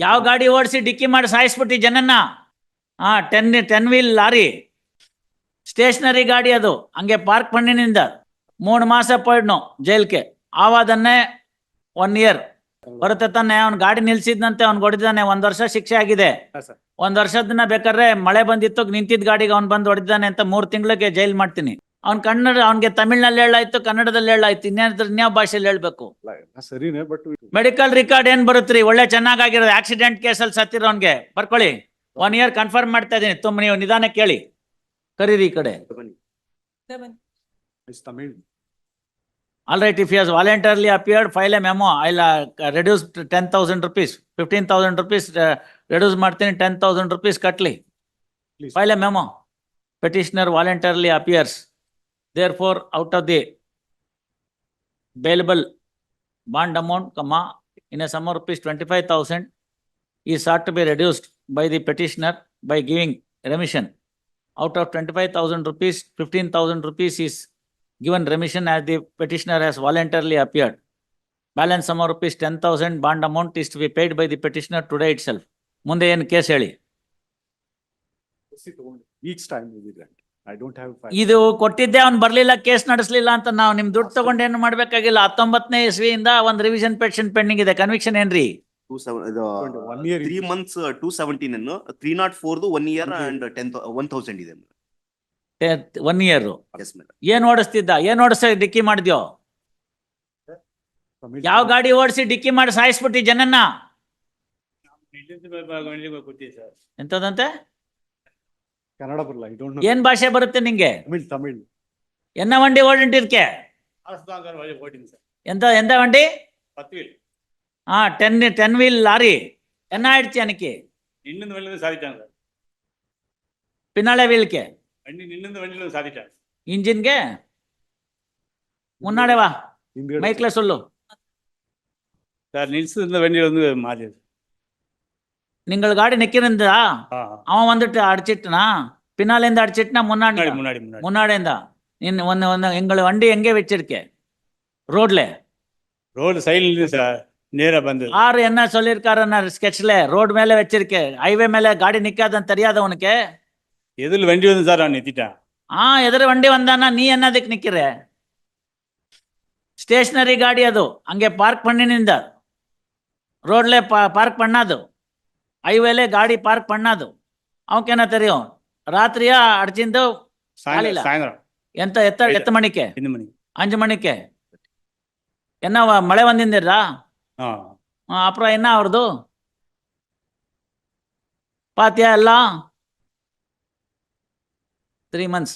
ಯಾವ ಗಾಡಿ ಓಡಿಸಿ ಡಿಕ್ಕಿ ಮಾಡಿ ಸಾಯಿಸ್ಬಿಟ್ಟು ಜನನ್ನ? 10 wheel ಲಾರಿ, ಸ್ಟೇಷನರಿ ಗಾಡಿ ಅದು, ಹಂಗೆ ಪಾರ್ಕ್ ಪಣ್ಣಿನಿಂದ 3 ಮಾಸ ಪೋಯ್ಡ್ನು ಜೈಲ್ಗೆ. ಆವಾದನ್ನೇ 1 year ಬರುತ್ತೆ ತಾನೆ. ಅವ್ನು ಗಾಡಿ ನಿಲ್ಸಿದ್ನಂತೆ, ಅವ್ನು ಹೊಡೆದಿದ್ದಾನೆ, 1 ವರ್ಷ ಶಿಕ್ಷೆ ಆಗಿದೆ. 1 ವರ್ಷದನ್ನ ಬೇಕಾದ್ರೆ ಮಳೆ ಬಂದಿತ್ತು, ನಿಂತಿದ್ದ ಗಾಡಿಗೆ ಅವ್ನು ಬಂದು ಹೊಡೆದಿದ್ದಾನೆ ಅಂತ 3 ತಿಂಗಳಿಗೆ ಜೈಲ್ ಮಾಡ್ತೀನಿ. ಅವ್ನ್ ಕನ್ನಡ, ಅವ್ನಿಗೆ ತಮಿಳ್ನಲ್ಲಿ ಹೇಳಾಯ್ತು, ಕನ್ನಡದಲ್ಲಿ ಹೇಳಾಯ್ತು, ಇನ್ಯಾವ ಭಾಷೆಯಲ್ಲಿ ಹೇಳ್ಬೇಕು? ಸರಿನೇ, ಬಟ್ ಮೆಡಿಕಲ್ ರಿಕಾರ್ಡ್ ಏನ್ ಬರುತ್ತ್ರಿ? ಒಳ್ಳೆ ಚೆನ್ನಾಗಿರೋದು. ಆಕ್ಸಿಡೆಂಟ್ ಕೇಸಲ್ಲಿ ಸತ್ತಿರೋನ್ಗೆ ಬರ್ಕೊಳ್ಳಿ. 1 year ಕನ್ಫರ್ಮ್ ಮಾಡ್ತಾ ಇದೀನಿ. ನೀವು ನಿಧಾನ ಕೇಳಿ, ಕರೀರಿ ಈ ಕಡೆ. Tamil. All right, if he has voluntarily appeared, file a memo. I'll reduce 10,000 rupees, 15,000 rupees, reduce ಮಾಡ್ತೀನಿ, 10,000 rupees ಕಟ್ಲಿ. Please. File a memo. Petitioner voluntarily appears. Therefore, out of the bailable bond amount, in a sum of rupees 25,000 is sought to be reduced by the petitioner by giving remission. Out of 25,000 rupees, 15,000 rupees is given remission as the petitioner has voluntarily appeared. Balance sum of rupees 10,000 bond amount is to be paid by the petitioner today itself. ಮುಂದೆ ಏನು case ಹೇಳಿ? Each time will be granted. I don't have file. ಇದು ಕೊಟ್ಟಿದ್ದೆ, ಅವ್ನು ಬರ್ಲಿಲ್ಲ, case ನಡೆಸಲಿಲ್ಲ ಅಂತ ನಾವು ನಿಮ್ ದುಡ್ಡು ತಗೊಂಡು ಏನು ಮಾಡ್ಬೇಕಾಗಿಲ್ಲ. 19ನೇ ಇಸ್ವಿಯಿಂದ ಒಂದು ರಿವಿಷನ್ ಪೆಟಿಷನ್ ಪೆಂಡಿಂಗ್ ಇದೆ. ಕನ್ವಿಕ್ಷನ್ ಏನ್ರಿ? 1 year 3 months 217 ಅನ್ನು 304 1 year and 1,000 ಇದೆ. 1 year. Yes, madam. ಏನ್ ಓಡಿಸ್ತಿದ್ದ? ಏನ್ ಓಡಿಸ ಡಿಕ್ಕಿ ಮಾಡಿದ್ಯೋ? Tamil. ಯಾವ ಗಾಡಿ ಓಡಿಸಿ ಡಿಕ್ಕಿ ಮಾಡಿ ಸಾಯಿಸ್ಬಿಟ್ಟು ಜನನ್ನ? ಎಂತದಂತೆ? Kannada ಬರಲ್ಲ. I don't know. ಏನ್ ಭಾಷೆ ಬರುತ್ತೆ ನಿಂಗೆ? Tamil. ಎನ್ನ ವಂಡಿ ಓಡಿಂಟಿರ್ಕೆ? ಎಂತ ವಂಡಿ? 10 wheel ಲಾರಿ. ಎನ್ನ ಆಯ್ಡ್ತಿ ಅನಕ್ಕೆ? ಪಿನಾಳೆ ವೀಲ್ಕೆ? ಇಂಜಿನ್ಗೆ? ಮುನ್ನಾಡೆ ವಾ, ಹಿಂದ್ಗಡೆ ಮೈಕ್ಲೆ ಸೊಲ್ಲು. சார் நில்சு வண்டி வந்து மாறி നിങ്ങൾ ಗಾಡಿ ನಿಕ್ಕಿರಿಂದ ಅವ வந்துட்டு அடிச்சிட்டுனா பின்னாலேந்து அடிச்சிட்டுனா முன்னாடி முன்னாடி முன்னாடிಯಿಂದ ನಿನ್ನ ಒಂದು எங்களை வண்டி எங்கே வச்சிருக்கே? ரோட்ல ரோடு சைடுல சார் நேரா வந்து ஆறு என்ன சொல்லிருக்காருன்னா ஸ்கெட்ச்ல ரோட் மேல வச்சிருக்கே, ஹைவே மேல ಗಾಡಿ நிக்காதுன்னு தெரியாத உனக்கு? எதில் வண்டி வந்து சார் நான் நிறுத்திட்டேன். ಎದುರು வண்டி வந்தானா நீ என்னதுக்கு நிக்கிற? ಸ್ಟೇಷನರಿ ಗಾಡಿ ಅದು, ಹಂಗೆ ಪಾರ್ಕ್ ಪಣ್ಣಿನಿಂದ ರೋಡ್ಲೆ ಪಾರ್ಕ್ ಪಣ್ಣದು, ಹೈವೇಲೆ ಗಾಡಿ ಪಾರ್ಕ್ ಪಣ್ಣದು. ಅವಕೇನ தெரியும்? ರಾತ್ರಿಯ ಅಡ್ಚಿಂದು ಕಾಲಿಲ್ಲ. சாயந்தரம் ಎಂತ ಎತ್ತ ಮಣಿಕೆ? 5 மணி 5 ಮಣಿಕೆ. ಎನ್ನ ಮಳೆ ಬಂದಿಂದಿರಾ? ಅப்புறம் என்ன ಅವ್ರದ್ದು ಪಾತ್ಯಾ ಎಲ್ಲ? 3 months.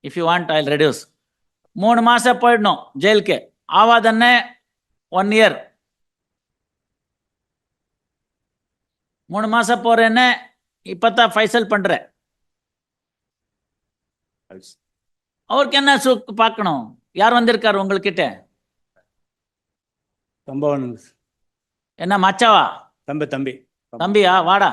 If you want, I'll reduce. 3 ಮಾಸ ಪೋಯ್ಡ್ನು ಜೈಲ್ಗೆ. ಆವಾದನ್ನೇ 1 year. 3 மாச போறேன்னு இப்பதான் ஃபைசல் பண்றேன். அவருக்கு என்ன சுக்கு பார்க்கணும்? யார் வந்திருக்காரு உங்ககிட்ட? தம்பவன். என்ன மச்சாவா? தம்பி தம்பியா? வாடா.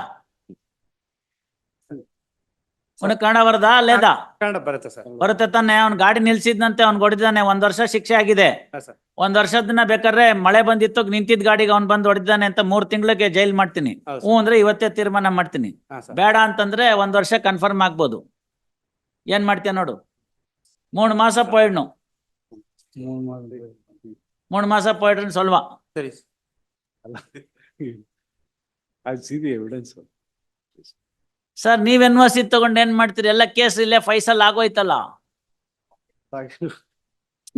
ಉನಗೆ ಕನ್ನಡ ಬರದಾ ಲೇದಾ? ಕನ್ನಡ ಬರುತ್ತೆ ಸರ್. ಬರುತ್ತೆ ತಾನೆ. ಅವ್ನು ಗಾಡಿ ನಿಲ್ಸಿದ್ನಂತೆ, ಅವ್ನು ಹೊಡೆದಿದ್ದಾನೆ, 1 ವರ್ಷ ಶಿಕ್ಷೆ ಆಗಿದೆ. 1 ವರ್ಷದನ್ನ ಬೇಕಾದ್ರೆ ಮಳೆ ಬಂದಿತ್ತು, ನಿಂತಿದ್ದ ಗಾಡಿಗೆ ಅವ್ನು ಬಂದು ಹೊಡೆದಿದ್ದಾನೆ ಅಂತ 3 ತಿಂಗಳಿಗೆ ಜೈಲ್ ಮಾಡ್ತೀನಿ. ಹ್ಞೂ ಅಂದ್ರೆ ಇವತ್ತೇ ತೀರ್ಮಾನ ಮಾಡ್ತೀನಿ. ಬೇಡ ಅಂತಂದ್ರೆ 1 ವರ್ಷ ಕನ್ಫರ್ಮ್ ಆಗ್ಬೋದು. ಏನ್ ಮಾಡ್ತೀಯ ನೋಡು. 3 ಮಾಸ ಪೋಯ್ಡ್ನು. 3 ಮಾಸ ಪೋಯ್ಡ್ರನ್ ಸೊಲ್ವಾ. ಸರಿ. I see the evidence. Sir ನೀವ್ NOC ತಗೊಂಡು ಏನ್ ಮಾಡ್ತೀರಿ? ಎಲ್ಲ ಕೇಸ್ ಇಲ್ಲೇ ಫೈಸಲ್ ಆಗೋಯ್ತಲ್ಲ.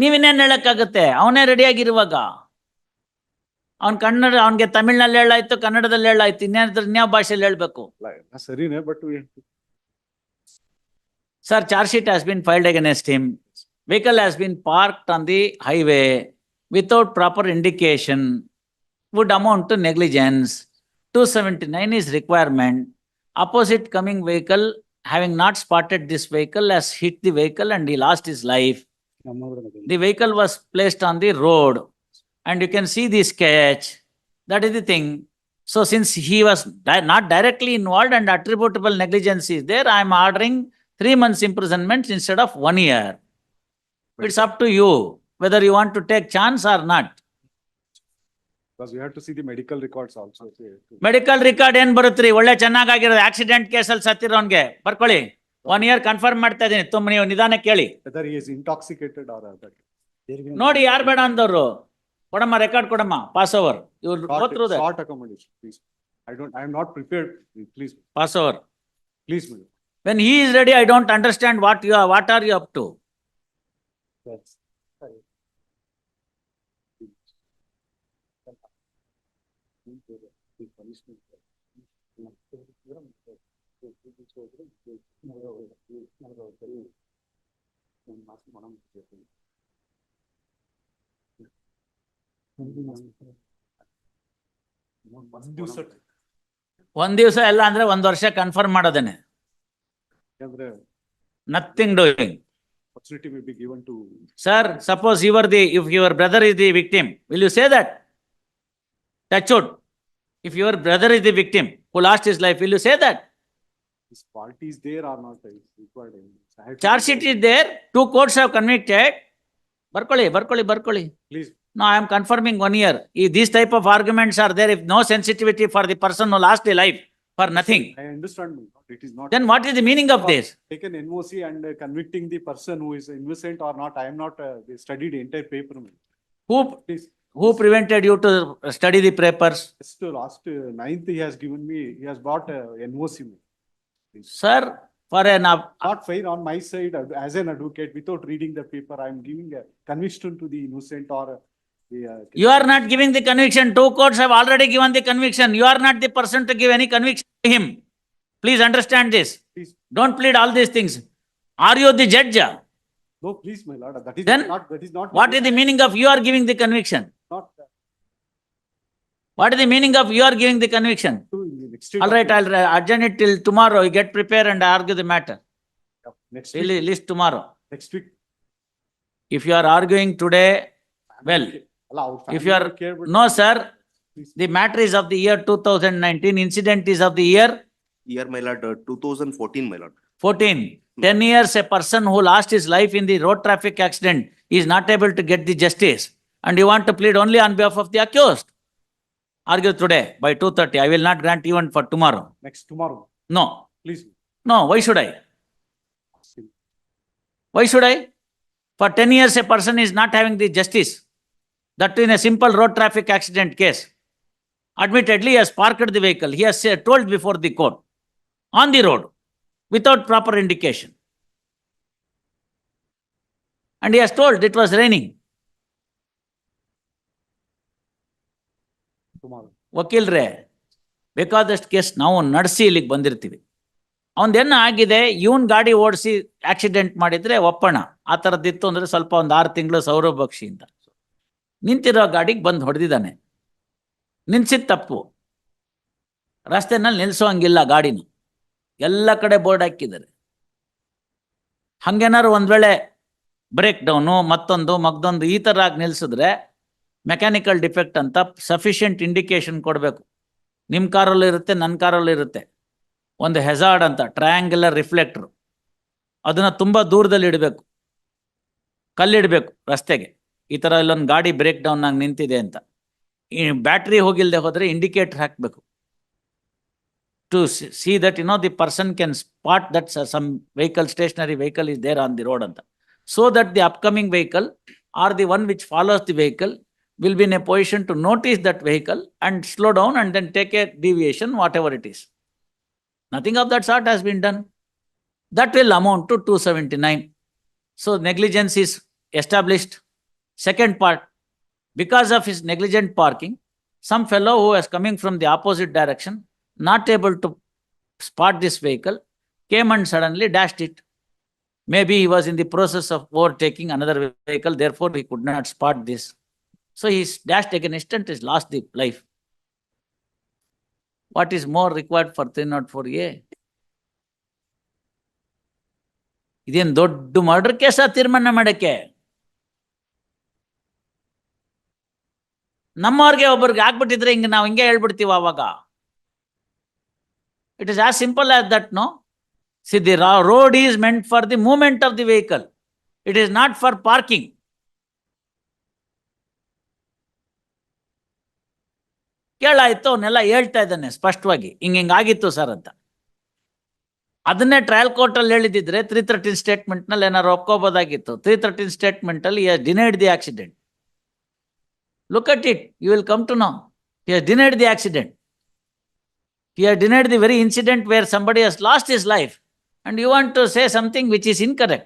ನೀವಿನ್ನೇನ್ ಹೇಳಕ್ಕಾಗತ್ತೆ? ಅವನೇ ರೆಡಿ ಆಗಿರುವಾಗ. ಅವ್ನ್ ಕನ್ನಡ, ಅವ್ನಿಗೆ ತಮಿಳ್ನಲ್ಲಿ ಹೇಳಾಯ್ತು, ಕನ್ನಡದಲ್ಲಿ ಹೇಳಾಯ್ತು, ಇನ್ಯಾವ ಭಾಷೆಯಲ್ಲಿ ಹೇಳ್ಬೇಕು? ಸರಿನೇ, but Sir, charge sheet has been filed against him. Vehicle has been parked on the highway without proper indication, would amount to negligence. 279 is requirement. Opposite coming vehicle, having not spotted this vehicle, has hit the vehicle and he lost his life. The vehicle was placed on the road and you can see the sketch. That is the thing. So since he was not directly involved and attributable negligence is there, I am ordering 3 months imprisonment instead of 1 year. It's up to you whether you want to take chance or not. Because we have to see the medical records also. Medical record ಏನ್ ಬರುತ್ತ್ರಿ? ಒಳ್ಳೆ ಚೆನ್ನಾಗಿರೋದು accident ಕೇಸಲ್ಲಿ ಸತ್ತಿರೋನ್ಗೆ ಬರ್ಕೊಳ್ಳಿ. 1 year confirm ಮಾಡ್ತಾ ಇದೀನಿ. ನೀವು ನಿಧಾನ ಕೇಳಿ. Whether he is intoxicated or that. ನೋಡಿ ಯಾರು ಬೇಡ ಅಂದವ್ರು. ಕೊಡಮ್ಮ ರೆಕಾರ್ಡ್ ಕೊಡಮ್ಮ. Pass over. ಇವ್ರು ಹೋತ್ರು Short accommodation, please. I am not prepared. Please, pass over. please, madam. When he is ready, I don't understand what are you up to? Yes. ಒಂದ್ ದಿವಸ ಎಲ್ಲ ಅಂದ್ರೆ 1 ವರ್ಷ confirm ಮಾಡೋದೇನೆ. Nothing doing. Opportunity may be given to. Sir, suppose if your brother is the victim, will you say that? Touch wood. If your brother is the victim who lost his life, will you say that? His fault is there or not is required. I have to- Charge sheet is there, 2 courts have convicted. Barkoli. Please, No, I am confirming 1 year. If these type of arguments are there, if no sensitivity for the person who lost a life for nothing, I understand, it is not. then what is the meaning of this? Taken NOC and convicting the person who is innocent or not, I am not studied the entire paper. Please, Who prevented you to study the papers? just last 9th he has given me, he has brought NOC. Sir, for an, Not fair on my side as an advocate, without reading the paper, I am giving a conviction to the innocent or the. you are not giving the conviction. 2 courts have already given the conviction. You are not the person to give any conviction to him. Please understand this. Please. Don't plead all these things. Are you the judge? No, please, my lord, that is Then not. What is the meaning of you are giving the conviction? Not What is the meaning of you are giving the conviction? to the extent. All right, I'll adjourn it till tomorrow. You get prepared and argue the matter. Next Really, week, list tomorrow. next week. If you are arguing today, well, Allah, our if you family are, don't care, but no, sir, please. the matter is of the year 2019, incident is of the year Year, my lord, 2014, my lord. 14. 10 years, a person who lost his life in the road traffic accident is not able to get the justice. And you want to plead only on behalf of the accused. Argue today by 2:30. I will not grant even for tomorrow. Next tomorrow, No, please. no, why should I? Why should I? For 10 years, a person is not having the justice. That in a simple road traffic accident case. Admittedly, he has parked the vehicle. He has told before the court on the road without proper indication. And he has told it was raining. Tomorrow. ವಕೀಲ್ರೆ, ಬೇಕಾದಷ್ಟು case ನಾವು ನಡೆಸಿ ಇಲ್ಲಿಗೆ ಬಂದಿರ್ತೀವಿ. ಅವನ್ದೇನು ಆಗಿದೆ, ಇವನ್ ಗಾಡಿ ಓಡಿಸಿ accident ಮಾಡಿದ್ರೆ ಒಪ್ಪಣ. ಆ ಥರದ್ದಿತ್ತು ಅಂದ್ರೆ ಸ್ವಲ್ಪ 6 ತಿಂಗಳು ಸೌರಭಕ್ಷಿಯಿಂದ ನಿಂತಿರೋ ಗಾಡಿಗೆ ಬಂದು ಹೊಡೆದಿದ್ದಾನೆ. ನಿಲ್ಸಿದ ತಪ್ಪು. ರಸ್ತೆನಲ್ಲಿ ನಿಲ್ಸೋಂಗಿಲ್ಲ ಗಾಡಿನ. ಎಲ್ಲ ಕಡೆ ಬೋರ್ಡ್ ಹಾಕಿದ್ದಾರೆ. ಹಂಗೇನಾದ್ರು ಒಂದ್ ವೇಳೆ ಬ್ರೇಕ್ ಡೌನು ಮಗ್ದೊಂದು ಈ ಥರ ಆಗಿ ನಿಲ್ಸಿದ್ರೆ ಮೆಕ್ಯಾನಿಕಲ್ ಡಿಫೆಕ್ಟ್ ಅಂತ ಸಫಿಷಿಯಂಟ್ ಇಂಡಿಕೇಶನ್ ಕೊಡಬೇಕು. ನಿಮ್ಮ ಕಾರಲ್ಲೂ ಇರುತ್ತೆ, ನನ್ನ ಕಾರಲ್ಲೂ ಇರುತ್ತೆ. ಒಂದು ಹೆಜಾರ್ಡ್ ಅಂತ ಟ್ರಯಾಂಗ್ಯುಲರ್ ರಿಫ್ಲೆಕ್ಟ್ರು, ಅದನ್ನ ತುಂಬಾ ದೂರದಲ್ಲಿ ಇಡಬೇಕು, ಕಲ್ಲಿಡಬೇಕು ರಸ್ತೆಗೆ. ಈ ಥರ ಇಲ್ಲೊಂದು ಗಾಡಿ ಬ್ರೇಕ್ ಡೌನ್ ಆಗಿ ನಿಂತಿದೆ ಅಂತ. ಈ ಬ್ಯಾಟ್ರಿ ಹೋಗಿಲ್ದೆ ಹೋದ್ರೆ ಇಂಡಿಕೇಟರ್ ಹಾಕಬೇಕು. To see that the person can spot that some vehicle, stationary vehicle is there on the road ಅಂತ. So that the upcoming vehicle are the one which follows the vehicle will be in a position to notice that vehicle and slow down and then take a deviation, whatever it is. Nothing of that sort has been done. That will amount to 279. So negligence is established. Second part, because of his negligent parking, some fellow who was coming from the opposite direction, not able to spot this vehicle, came and suddenly dashed it. Maybe he was in the process of overtaking another vehicle, therefore he could not spot this. So he dashed against and has lost the life. What is more required for 304A? ಇದೇನು ದೊಡ್ಡ murder ಕೇಸ ತೀರ್ಮಾನ ಮಾಡಕ್ಕೆ? ನಮ್ಮವ್ರಿಗೆ ಒಬ್ಬರಿಗೆ ಆಗ್ಬಿಟ್ಟಿದ್ರೆ ಹಿಂಗೆ ನಾವು ಹಿಂಗೆ ಹೇಳ್ಬಿಡ್ತೀವಿ ಅವಾಗ. It is as simple as that, no? See, the road is meant for the movement of the vehicle. It is not for parking. ಕೇಳಾಯ್ತು, ಅವನ್ನೆಲ್ಲ ಹೇಳ್ತಾ ಇದ್ದಾನೆ ಸ್ಪಷ್ಟವಾಗಿ, ಹಿಂಗಾಗಿತ್ತು ಸರ್ ಅಂತ. ಅದನ್ನೇ ಟ್ರಯಲ್ ಕೋರ್ಟ್ ಅಲ್ಲಿ ಹೇಳಿದಿದ್ರೆ 313 ಸ್ಟೇಟ್ಮೆಂಟ್ ನಲ್ಲಿ ಏನಾರು ಒಪ್ಕೋಬೋದಾಗಿತ್ತು. 313 ಸ್ಟೇಟ್ಮೆಂಟ್ ಅಲ್ಲಿ denied the accident. Look at it, you will come to know. He has denied the accident. He has denied the very incident where somebody has lost his life, and you want to say something which is incorrect.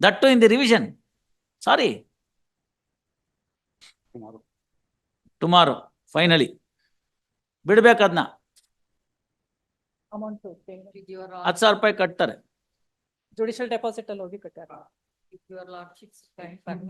That too in the revision. Sorry. Tomorrow, finally. ಬಿಡ್ಬೇಕದ್ನ. Amount 10,000 ರೂಪಾಯಿ ಕಟ್ತಾರೆ. Judicial deposit ಅಲ್ಲಿ ಹೋಗಿ ಕಟ್ಟಾರ. If your lordship's kind permission.